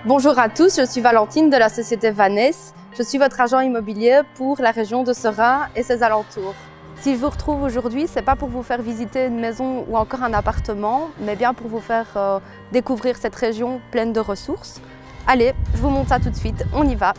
Bonjour à tous, je suis Valentine de la société Vaness. Je suis votre agent immobilier pour la région de Seraing et ses alentours. Si je vous retrouve aujourd'hui, ce n'est pas pour vous faire visiter une maison ou encore un appartement, mais bien pour vous faire découvrir cette région pleine de ressources. Allez, je vous montre ça tout de suite, on y va.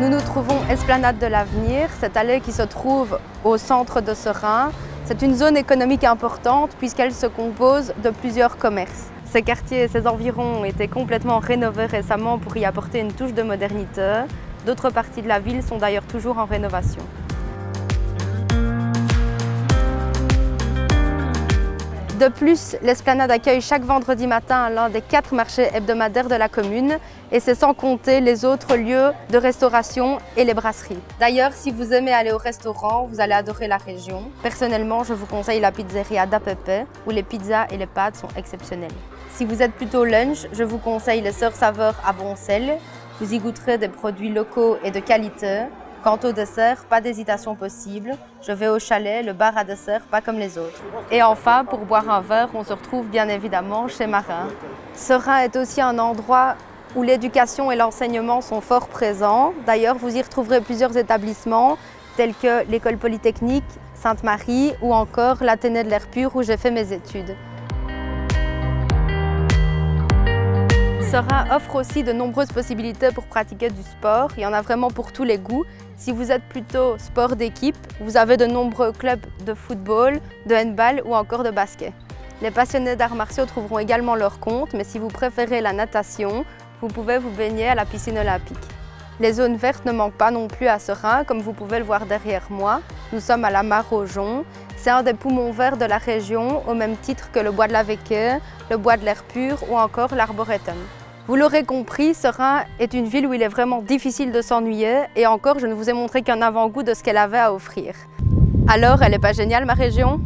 Nous nous trouvons Esplanade de l'Avenir, cette allée qui se trouve au centre de Seraing. C'est une zone économique importante puisqu'elle se compose de plusieurs commerces. Ces quartiers et ces environs ont été complètement rénovés récemment pour y apporter une touche de modernité. D'autres parties de la ville sont d'ailleurs toujours en rénovation. De plus, l'Esplanade accueille chaque vendredi matin l'un des 4 marchés hebdomadaires de la commune et c'est sans compter les autres lieux de restauration et les brasseries. D'ailleurs, si vous aimez aller au restaurant, vous allez adorer la région. Personnellement, je vous conseille la pizzeria Da Pepe où les pizzas et les pâtes sont exceptionnelles. Si vous êtes plutôt lunch, je vous conseille les Sœurs Saveurs à Boncel. Vous y goûterez des produits locaux et de qualité. Quant au dessert, pas d'hésitation possible. Je vais au chalet, le bar à dessert, pas comme les autres. Et enfin, pour boire un verre, on se retrouve bien évidemment chez Marin. Seraing est aussi un endroit où l'éducation et l'enseignement sont fort présents. D'ailleurs, vous y retrouverez plusieurs établissements tels que l'école polytechnique Sainte-Marie ou encore l'Athénée de l'air pur où j'ai fait mes études. Seraing offre aussi de nombreuses possibilités pour pratiquer du sport. Il y en a vraiment pour tous les goûts. Si vous êtes plutôt sport d'équipe, vous avez de nombreux clubs de football, de handball ou encore de basket. Les passionnés d'arts martiaux trouveront également leur compte, mais si vous préférez la natation, vous pouvez vous baigner à la piscine olympique. Les zones vertes ne manquent pas non plus à Seraing, comme vous pouvez le voir derrière moi. Nous sommes à la Mare aux Joncs. C'est un des poumons verts de la région, au même titre que le bois de la Véquée, le bois de l'air pur ou encore l'arboretum. Vous l'aurez compris, Seraing est une ville où il est vraiment difficile de s'ennuyer et encore, je ne vous ai montré qu'un avant-goût de ce qu'elle avait à offrir. Alors, elle n'est pas géniale ma région ?